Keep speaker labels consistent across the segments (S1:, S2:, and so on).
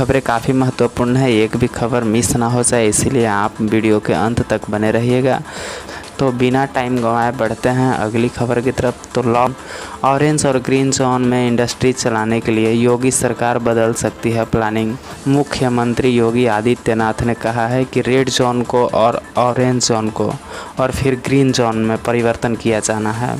S1: खबरें काफ़ी महत्वपूर्ण है, एक भी खबर मिस ना हो जाए, इसीलिए आप वीडियो के अंत तक बने रहिएगा। तो बिना टाइम गंवाए बढ़ते हैं अगली खबर की तरफ। तो ऑरेंज और ग्रीन जोन में इंडस्ट्री चलाने के लिए योगी सरकार बदल सकती है प्लानिंग। मुख्यमंत्री योगी आदित्यनाथ ने कहा है कि रेड जोन को और ऑरेंज जोन को और फिर ग्रीन जोन में परिवर्तन किया जाना है।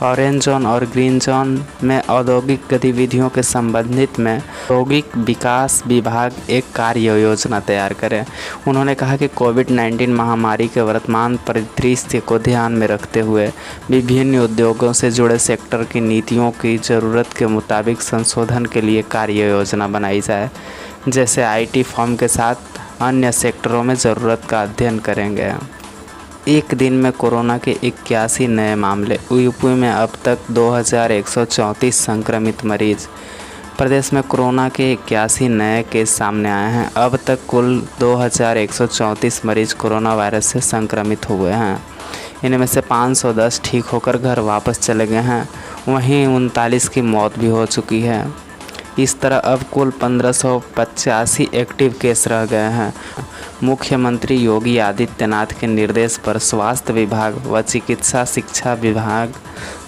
S1: ऑरेंज जोन और ग्रीन जोन में औद्योगिक गतिविधियों के संबंधित में औद्योगिक विकास विभाग एक कार्य योजना तैयार करे। उन्होंने कहा कि कोविड-19 महामारी के वर्तमान परिदृश्य को ध्यान में रखते हुए विभिन्न उद्योगों से जुड़े सेक्टर की नीतियों की ज़रूरत के मुताबिक संशोधन के लिए कार्य योजना बनाई जाए। जैसे IT फर्म के साथ अन्य सेक्टरों में ज़रूरत का अध्ययन करेंगे। एक दिन में कोरोना के 81 नए मामले। यूपी में अब तक 2134 संक्रमित मरीज। प्रदेश में कोरोना के 81 नए केस सामने आए हैं। अब तक कुल 2134 मरीज कोरोना वायरस से संक्रमित हुए हैं। इनमें से 510 ठीक होकर घर वापस चले गए हैं, वहीं 39 की मौत भी हो चुकी है। इस तरह अब कुल 1585 एक्टिव केस रह गए हैं। मुख्यमंत्री योगी आदित्यनाथ के निर्देश पर स्वास्थ्य विभाग व चिकित्सा शिक्षा विभाग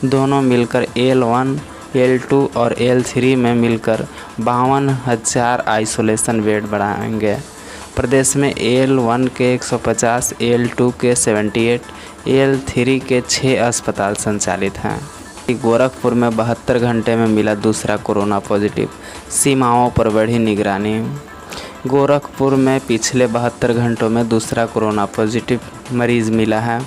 S1: दोनों मिलकर L1, L2 और L3 में मिलकर 52,000 आइसोलेशन बेड बढ़ाएंगे। प्रदेश में L1 के 150, L2 के 78, L3 के 6 अस्पताल संचालित हैं। गोरखपुर में 72 घंटे में मिला दूसरा कोरोना पॉजिटिव। सीमाओं पर बढ़ी निगरानी। गोरखपुर में पिछले 72 घंटों में दूसरा कोरोना पॉजिटिव मरीज़ मिला है।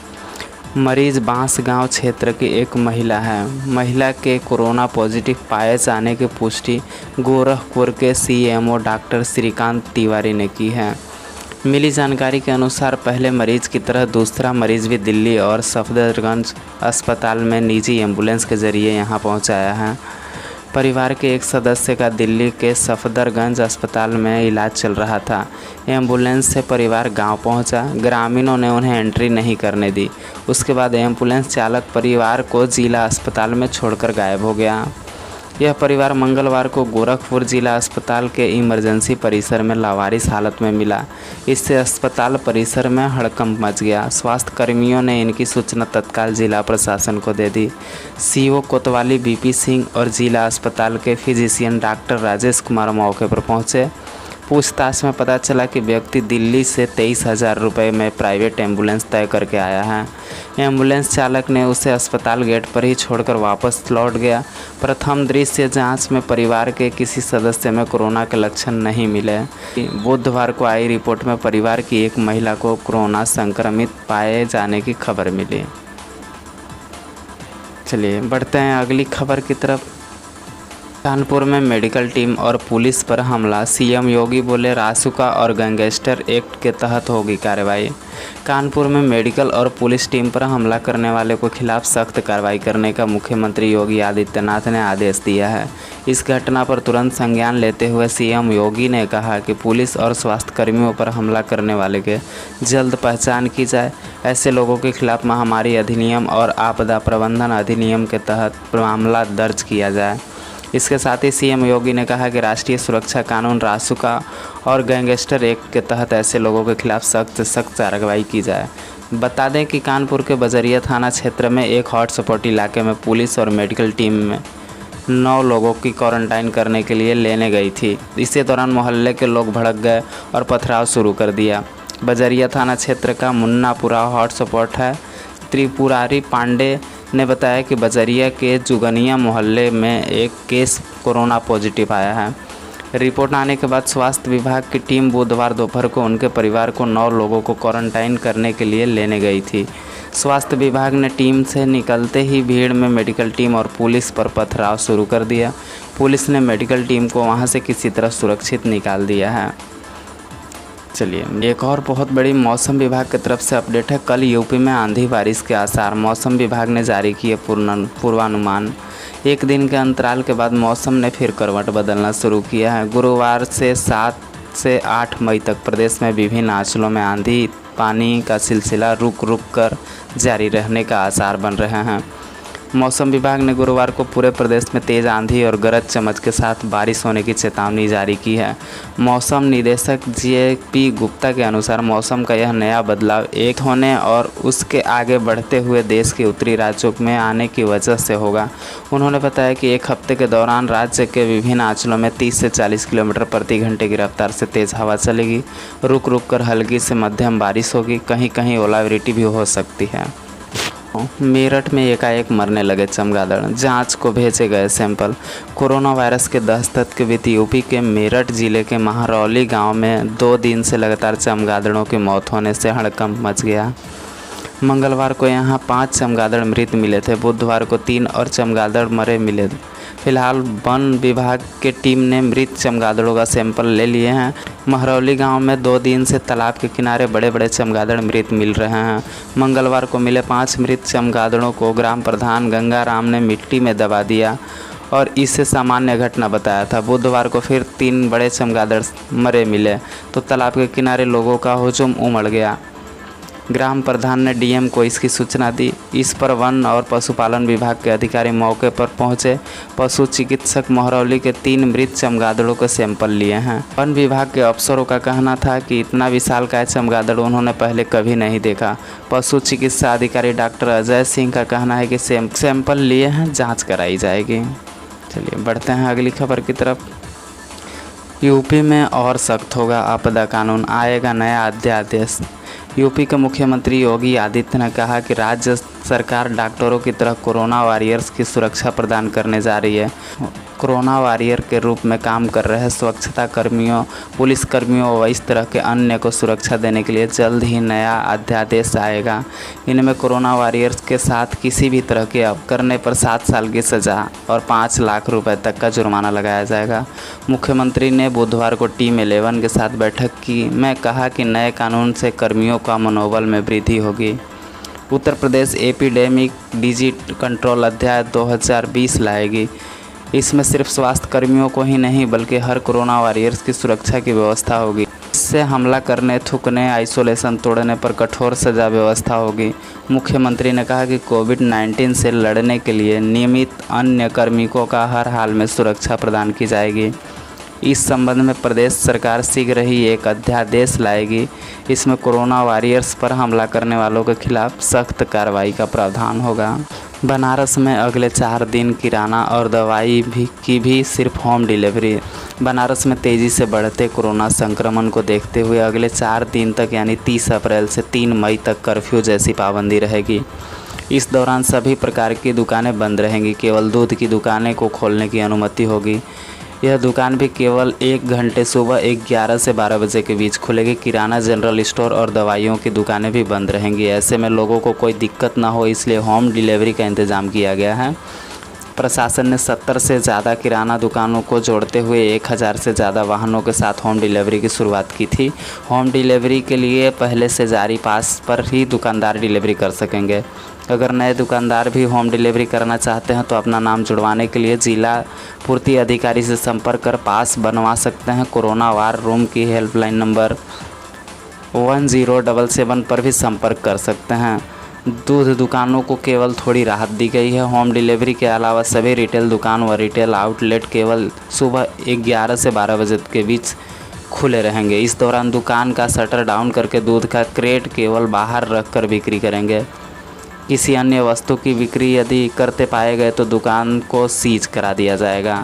S1: मरीज़ बांसगांव क्षेत्र की एक महिला है। महिला के कोरोना पॉजिटिव पाए जाने की पुष्टि गोरखपुर के CMO डॉक्टर श्रीकांत तिवारी ने की है। मिली जानकारी के अनुसार पहले मरीज की तरह दूसरा मरीज भी दिल्ली और सफदरगंज अस्पताल में निजी एम्बुलेंस के ज़रिए यहां पहुंचाया है। परिवार के एक सदस्य का दिल्ली के सफदरगंज अस्पताल में इलाज चल रहा था। एम्बुलेंस से परिवार गांव पहुंचा। ग्रामीणों ने उन्हें एंट्री नहीं करने दी। उसके बाद एम्बुलेंस चालक परिवार को जिला अस्पताल में छोड़कर गायब हो गया। यह परिवार मंगलवार को गोरखपुर जिला अस्पताल के इमरजेंसी परिसर में लावारिस हालत में मिला। इससे अस्पताल परिसर में हड़कंप मच गया। स्वास्थ्य कर्मियों ने इनकी सूचना तत्काल जिला प्रशासन को दे दी। CO कोतवाली BP सिंह और जिला अस्पताल के फिजिशियन डॉक्टर राजेश कुमार मौके पर पहुंचे। पूछताछ में पता चला कि व्यक्ति दिल्ली से 23,000 रुपये में प्राइवेट एम्बुलेंस तय करके आया है। एम्बुलेंस चालक ने उसे अस्पताल गेट पर ही छोड़कर वापस लौट गया। प्रथम दृश्य जांच में परिवार के किसी सदस्य में कोरोना के लक्षण नहीं मिले। बुधवार को आई रिपोर्ट में परिवार की एक महिला को कोरोना संक्रमित पाए जाने की खबर मिली। चलिए बढ़ते हैं अगली खबर की तरफ। कानपुर में मेडिकल टीम और पुलिस पर हमला। CM योगी बोले रासुका और गैंगस्टर एक्ट के तहत होगी कार्रवाई। कानपुर में मेडिकल और पुलिस टीम पर हमला करने वाले को खिलाफ सख्त कार्रवाई करने का मुख्यमंत्री योगी आदित्यनाथ ने आदेश दिया है। इस घटना पर तुरंत संज्ञान लेते हुए CM योगी ने कहा कि पुलिस और स्वास्थ्यकर्मियों पर हमला करने वाले के जल्द पहचान की जाए। ऐसे लोगों के खिलाफ महामारी अधिनियम और आपदा प्रबंधन अधिनियम के तहत मामला दर्ज किया जाए। इसके साथ ही CM योगी ने कहा कि राष्ट्रीय सुरक्षा कानून रासुका और गैंगस्टर एक्ट के तहत ऐसे लोगों के खिलाफ सख्त से सख्त कार्रवाई की जाए। बता दें कि कानपुर के बजरिया थाना क्षेत्र में एक हॉटस्पॉट इलाके में पुलिस और मेडिकल टीम में 9 लोगों की क्वारंटाइन करने के लिए लेने गई थी। इसी दौरान मोहल्ले के लोग भड़क गए और पथराव शुरू कर दिया। बजरिया थाना क्षेत्र का मुन्नापुरा हॉटस्पॉट है। त्रिपुरारी पांडे ने बताया कि बजरिया के जुगनिया मोहल्ले में एक केस कोरोना पॉजिटिव आया है। रिपोर्ट आने के बाद स्वास्थ्य विभाग की टीम बुधवार दोपहर को उनके परिवार को 9 लोगों को क्वारंटाइन करने के लिए लेने गई थी। स्वास्थ्य विभाग ने टीम से निकलते ही भीड़ में मेडिकल टीम और पुलिस पर पथराव शुरू कर दिया। पुलिस ने मेडिकल टीम को वहां से किसी तरह सुरक्षित निकाल दिया है। चलिए एक और बहुत बड़ी मौसम विभाग की तरफ से अपडेट है। कल यूपी में आंधी बारिश के आसार। मौसम विभाग ने जारी किए पूर्वानुमान। एक दिन के अंतराल के बाद मौसम ने फिर करवट बदलना शुरू किया है। गुरुवार से 7 से 8 मई तक प्रदेश में विभिन्न अंचलों में आंधी पानी का सिलसिला रुक रुक कर जारी रहने का आसार बन रहे हैं। मौसम विभाग ने गुरुवार को पूरे प्रदेश में तेज़ आंधी और गरज चमक के साथ बारिश होने की चेतावनी जारी की है। मौसम निदेशक JP गुप्ता के अनुसार मौसम का यह नया बदलाव एक होने और उसके आगे बढ़ते हुए देश के उत्तरी राज्यों में आने की वजह से होगा। उन्होंने बताया कि एक हफ्ते के दौरान राज्य के विभिन्न अंचलों में 30 से 40 किलोमीटर प्रति घंटे की रफ्तार से तेज़ हवा चलेगी। रुक रुक कर हल्की से मध्यम बारिश होगी, कहीं कहीं ओलावृष्टि भी हो सकती है। मेरठ में एकाएक मरने लगे चमगादड़, जांच को भेजे गए सैंपल। कोरोना वायरस के दस्तक के बीच यूपी के मेरठ जिले के महरौली गांव में 2 दिन से लगातार चमगादड़ों की मौत होने से हड़कंप मच गया। मंगलवार को यहां 5 चमगादड़ मृत मिले थे, बुधवार को 3 और चमगादड़ मरे मिले। फिलहाल वन विभाग की टीम ने मृत चमगादड़ों का सैंपल ले लिए हैं। महरौली गांव में 2 दिन से तालाब के किनारे बड़े बड़े चमगादड़ मृत मिल रहे हैं। मंगलवार को मिले 5 मृत चमगादड़ों को ग्राम प्रधान गंगाराम ने मिट्टी में दबा दिया और इसे सामान्य घटना बताया था। बुधवार को फिर 3 बड़े चमगादड़ मरे मिले तो तालाब के किनारे लोगों का हुजूम उमड़ गया। ग्राम प्रधान ने DM को इसकी सूचना दी। इस पर वन और पशुपालन विभाग के अधिकारी मौके पर पहुंचे। पशु चिकित्सक महरौली के 3 मृत चमगादड़ों के सैंपल लिए हैं। वन विभाग के अफसरों का कहना था कि इतना विशालकाय चमगादड़ उन्होंने पहले कभी नहीं देखा। पशु चिकित्सा अधिकारी डॉक्टर अजय सिंह का कहना है कि सैंपल लिए हैं, जाँच कराई जाएगी। चलिए बढ़ते हैं अगली खबर की तरफ। यूपी में और सख्त होगा आपदा कानून, आएगा नया अध्यादेश। यूपी के मुख्यमंत्री योगी आदित्य ने कहा कि राज्य सरकार डॉक्टरों की तरह कोरोना वॉरियर्स की सुरक्षा प्रदान करने जा रही है। कोरोना वॉरियर के रूप में काम कर रहे स्वच्छता कर्मियों, पुलिस कर्मियों व इस तरह के अन्य को सुरक्षा देने के लिए जल्द ही नया अध्यादेश आएगा। इनमें कोरोना वॉरियर्स के साथ किसी भी तरह के करने पर 7 साल की सज़ा और 5 लाख रुपए तक का जुर्माना लगाया जाएगा। मुख्यमंत्री ने बुधवार को टीम 11 के साथ बैठक की में कहा कि नए कानून से कर्मियों का मनोबल में वृद्धि होगी। Uttar Pradesh epidemic disease control अध्याय 2020 लाएगी। इसमें सिर्फ स्वास्थ्य कर्मियों को ही नहीं बल्कि हर कोरोना वॉरियर्स की सुरक्षा की व्यवस्था होगी। इससे हमला करने, थूकने, आइसोलेशन तोड़ने पर कठोर सजा व्यवस्था होगी। मुख्यमंत्री ने कहा कि कोविड-19 से लड़ने के लिए नियमित अन्य कार्मिकों का हर हाल में सुरक्षा प्रदान की जाएगी। इस संबंध में प्रदेश सरकार शीघ्र ही एक अध्यादेश लाएगी। इसमें कोरोना वॉरियर्स पर हमला करने वालों के खिलाफ सख्त कार्रवाई का प्रावधान होगा। बनारस में अगले 4 दिन किराना और दवाई की भी सिर्फ होम डिलीवरी। बनारस में तेज़ी से बढ़ते कोरोना संक्रमण को देखते हुए अगले 4 दिन तक यानी 30 अप्रैल से 3 मई तक कर्फ्यू जैसी पाबंदी रहेगी। इस दौरान सभी प्रकार की दुकानें बंद रहेंगी। केवल दूध की दुकानें को खोलने की अनुमति होगी। यह दुकान भी केवल 1 घंटे सुबह 11 से 12 बजे के बीच खुलेगी। किराना, जनरल स्टोर और दवाइयों की दुकानें भी बंद रहेंगी। ऐसे में लोगों को कोई दिक्कत ना हो इसलिए होम डिलीवरी का इंतज़ाम किया गया है। प्रशासन ने 70 से ज़्यादा किराना दुकानों को जोड़ते हुए 1000 से ज़्यादा वाहनों के साथ होम डिलीवरी की शुरुआत की थी। होम डिलीवरी के लिए पहले से जारी पास पर ही दुकानदार डिलीवरी कर सकेंगे। अगर नए दुकानदार भी होम डिलीवरी करना चाहते हैं तो अपना नाम जुड़वाने के लिए जिला पूर्ति अधिकारी से संपर्क कर पास बनवा सकते हैं। कोरोना वार रूम की हेल्पलाइन नंबर 1077 पर भी संपर्क कर सकते हैं। दूध दुकानों को केवल थोड़ी राहत दी गई है। होम डिलीवरी के अलावा सभी रिटेल दुकान व रिटेल आउटलेट केवल सुबह 11 से 12 बजे के बीच खुले रहेंगे। इस दौरान दुकान का शटर डाउन करके दूध का क्रेट केवल बाहर रखकर बिक्री करेंगे। किसी अन्य वस्तु की बिक्री यदि करते पाए गए तो दुकान को सीज करा दिया जाएगा।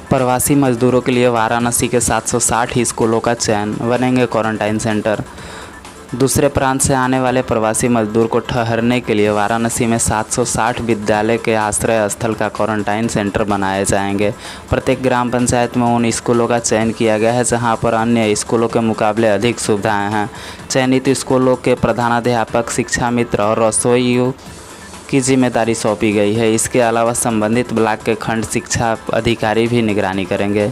S1: प्रवासी मजदूरों के लिए वाराणसी के 760 स्कूलों का चयन, बनेंगे क्वारंटाइन सेंटर। दूसरे प्रांत से आने वाले प्रवासी मजदूर को ठहरने के लिए वाराणसी में 760 विद्यालय के आश्रय स्थल का क्वारंटाइन सेंटर बनाए जाएंगे। प्रत्येक ग्राम पंचायत में उन स्कूलों का चयन किया गया है जहां पर अन्य स्कूलों के मुकाबले अधिक सुविधाएं हैं। चयनित स्कूलों के प्रधानाध्यापक, शिक्षा मित्र और रसोइयों की जिम्मेदारी सौंपी गई है। इसके अलावा संबंधित ब्लॉक के खंड शिक्षा अधिकारी भी निगरानी करेंगे।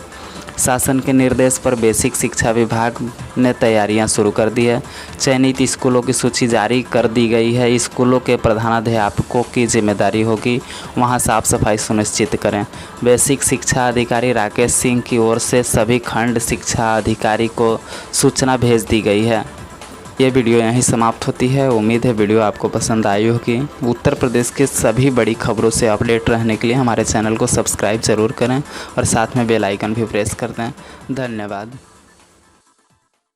S1: शासन के निर्देश पर बेसिक शिक्षा विभाग ने तैयारियां शुरू कर दी है। चयनित स्कूलों की सूची जारी कर दी गई है। स्कूलों के प्रधानाध्यापकों की जिम्मेदारी होगी वहां साफ सफाई सुनिश्चित करें। बेसिक शिक्षा अधिकारी राकेश सिंह की ओर से सभी खंड शिक्षा अधिकारी को सूचना भेज दी गई है। ये वीडियो यहीं समाप्त होती है। उम्मीद है वीडियो आपको पसंद आई होगी। उत्तर प्रदेश के सभी बड़ी खबरों से अपडेट रहने के लिए हमारे चैनल को सब्सक्राइब ज़रूर करें और साथ में बेल आइकन भी प्रेस कर दें। धन्यवाद।